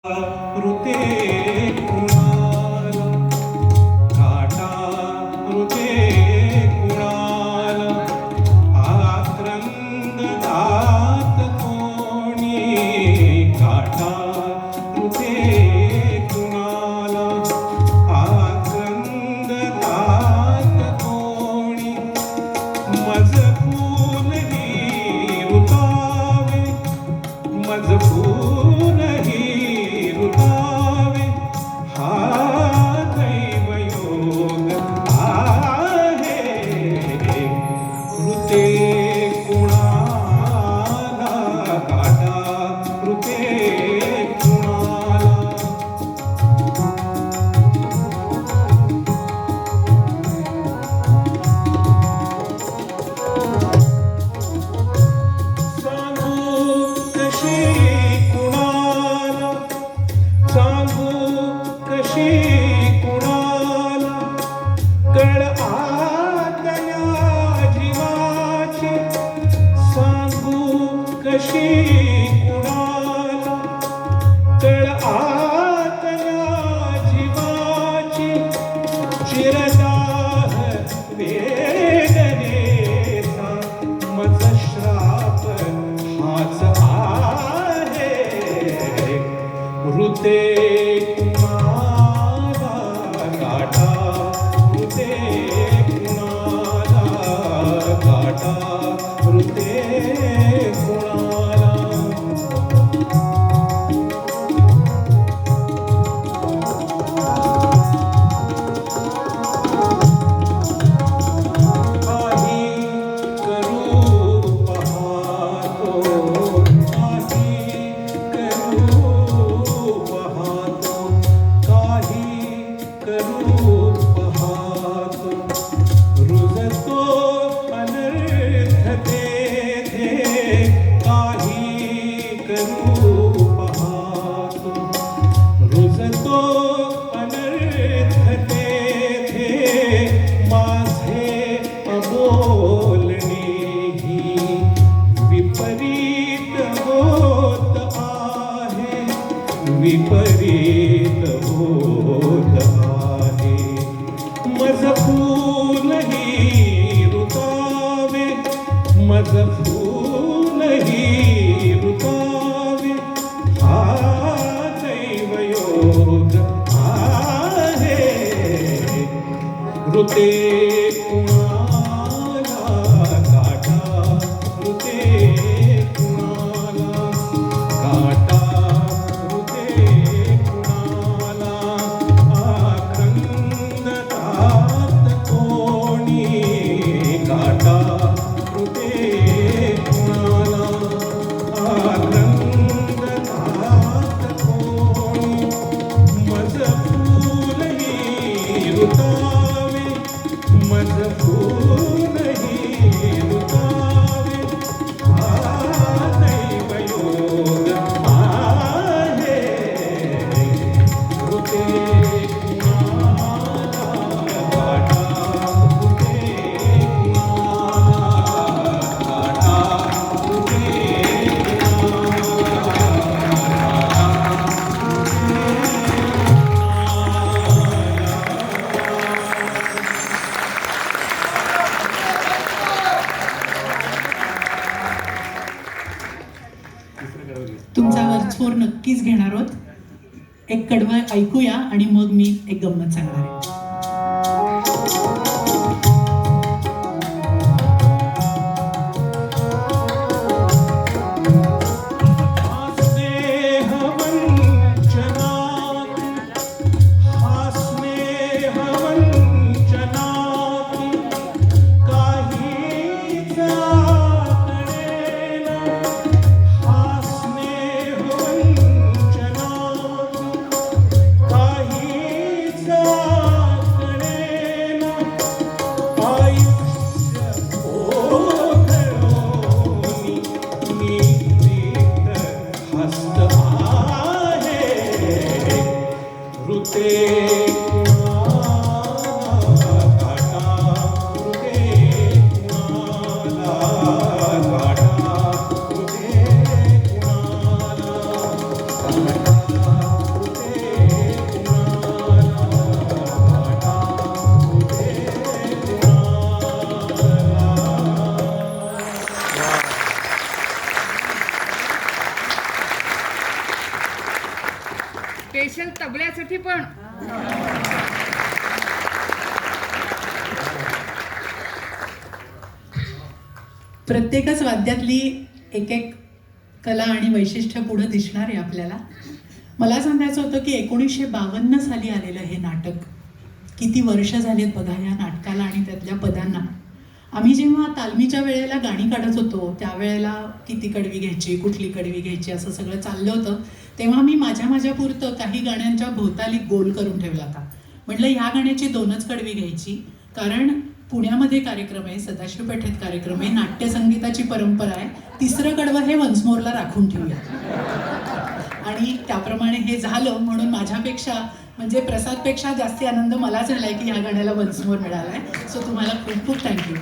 ऋते कुणाला काटा ऋते कुणाला आक्रंद दात कोणी काटा ऋते कुणाला आक्रंद दात कोणी मज फूलही ऋतावे मज फूलही ऋतावे हा दैवयोग आहे ऋते कुणाला काटा ऋते कुणाला सांगू कशी सांगू कशी कुणाला कळ आतल्या जीवाची सांगू कशी कुणाला कळ आतल्या जीवाची चिरदाह वेदनेचा मज श्राप हाच आहे ऋते कुणाला काटा ऋते कुणाला काटा ऋते कुणाला काही करू पाहतो काही करू पाहतो काही करू पाहतो रुजतो अनर्थ तेथे काही करू पाहतो रुजतो अनर्थ तेथे माझे अबोलणे ही विपरीत होत आहे विपरीत होत आहे मज फूलही ऋतावे मज फूलही ऋतावे हा दैवयोग आहे ऋते कुणाला काटा ऋते कुणाला काटा ऋते कुणाला आक्रंद दात कोणी काटा ऋते कुणाला आक्रंद दात कोणी मज फूलही ऋतावे मज फूलही ऋतावे हा दैवयोग आहे ऋते कुणाला काटा ऋते कुणाला काटा ऋते तुमचा वरचोर नक्कीच घेणार आहोत. एक कडवं ऐकूया आणि मग मी एक गंमत सांगणार आहे. स्पेशल तबल्यासाठी पण. प्रत्येकच वाद्यातली एक एक कला आणि वैशिष्ट्य पुढे दिसणार आहे आपल्याला. मला सांगायचं होतं की 1952 साली आलेलं हे नाटक. किती वर्ष झालीत बघा या नाटकाला आणि त्यातल्या पदांना. आम्ही जेव्हा तालमीच्या वेळेला गाणी काढत होतो त्यावेळेला किती कडवी घ्यायची, कुठली कडवी घ्यायची असं सगळं चाललं होतं. तेव्हा मी माझ्या पुरतं काही गाण्यांच्या भोवताली गोल करून ठेवला होता. म्हटलं ह्या गाण्याची 2च कडवी घ्यायची, कारण पुण्यामध्ये कार्यक्रम आहे, सदाशिव पेठेत कार्यक्रम आहे, नाट्यसंगीताची परंपरा आहे. 3रं कडवं हे वन्समोरला राखून ठेवूया. आणि त्याप्रमाणे हे झालं. म्हणून माझ्यापेक्षा म्हणजे प्रसादपेक्षा जास्ती आनंद मला झालाय की ह्या गाण्याला वन्समोर मिळालाय. सो तुम्हाला खूप खूप थँक्यू.